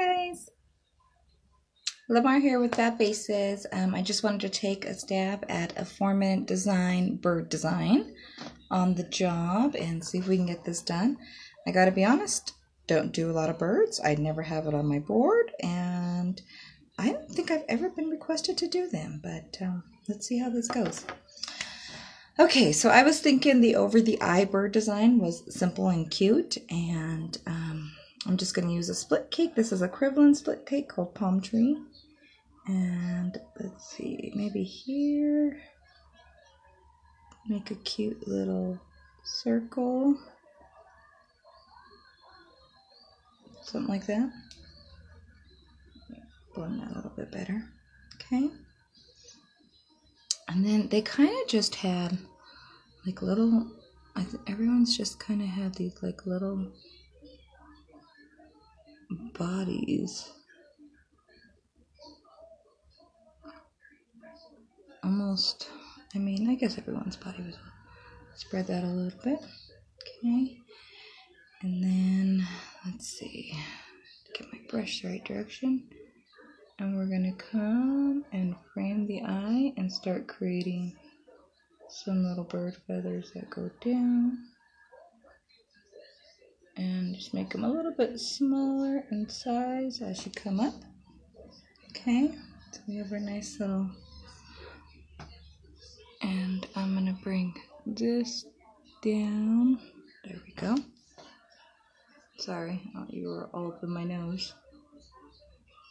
guys, Lamar here with Fab Bases. I just wanted to take a stab at a 4-minute design, bird design on the job and see if we can get this done. I gotta be honest, don't do a lot of birds. I never have it on my board and I don't think I've ever been requested to do them, but let's see how this goes. Okay, so I was thinking the over-the-eye bird design was simple and cute, and I'm just going to use a split cake. This is a Crevlin split cake called Palm Tree. And let's see, maybe here, make a cute little circle, something like that. Blend that a little bit better, okay? And then they kind of just had like little, everyone's just kind of had these like little bodies. Almost, I guess everyone's body was. Spread that a little bit, okay? And then, let's see, get my brush the right direction. And we're gonna come and frame the eye and start creating some little bird feathers that go down. And just make them a little bit smaller in size as you come up, okay? So we have our nice little, and I'm gonna bring this down. There we go. Sorry, you were all up in my nose.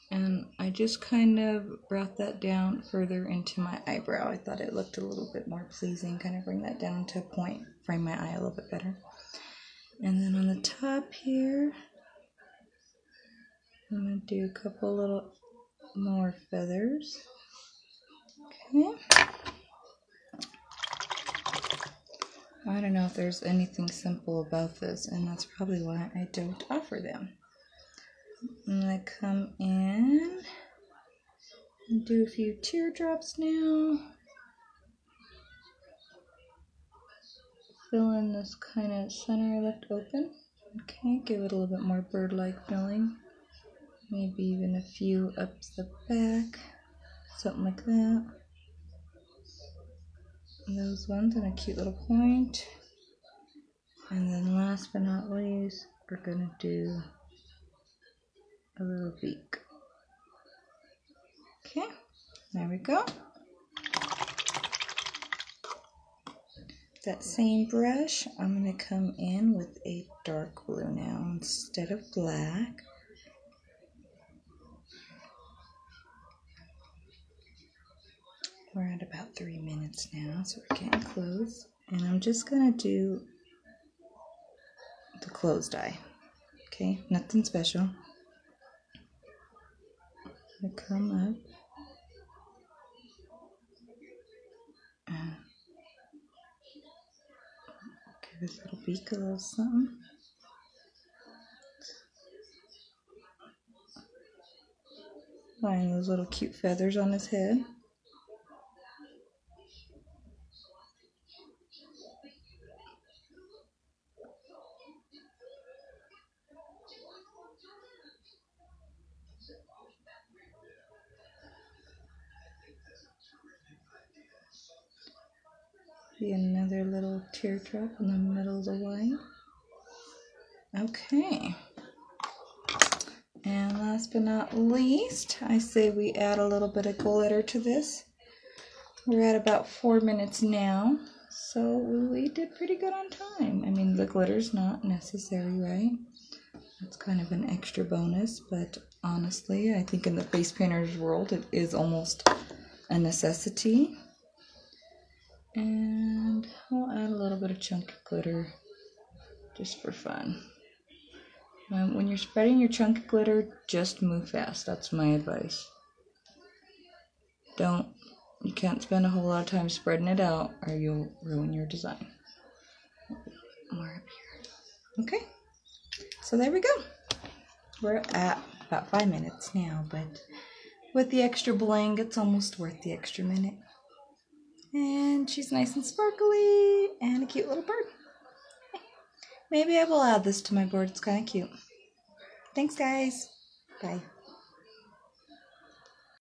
And I just kind of brought that down further into my eyebrow. I thought it looked a little bit more pleasing. Kind of bring that down to a point, frame my eye a little bit better. And then on the top here, I'm going to do a couple little more feathers. Okay. I don't know if there's anything simple about this, and that's probably why I don't offer them. I'm going to come in and do a few teardrops now. Fill in this kind of center I left open. Okay, give it a little bit more bird-like feeling. Maybe even a few up the back, something like that. And those ones and a cute little point. And then last but not least, we're gonna do a little beak. Okay, there we go. That same brush, I'm going to come in with a dark blue now instead of black. We're at about 3 minutes now, so we're getting close. And I'm just going to do the closed eye. Okay, nothing special. I'm going to come up. And give his little beak a little something. Find those little cute feathers on his head. Be another little teardrop in the middle of the white. Okay. And last but not least, I say we add a little bit of glitter to this. We're at about 4 minutes now, so we did pretty good on time. I mean, the glitter's not necessary, right? It's kind of an extra bonus, but honestly, I think in the face painter's world, it is almost a necessity. And I'll add a little bit of chunky glitter just for fun. When you're spreading your chunky glitter, just move fast. That's my advice. You can't spend a whole lot of time spreading it out or you'll ruin your design. More up here. Okay, so there we go. We're at about 5 minutes now, but with the extra bling, it's almost worth the extra minute. And she's nice and sparkly and a cute little bird. Maybe I will add this to my board. It's kind of cute. Thanks, guys. Bye.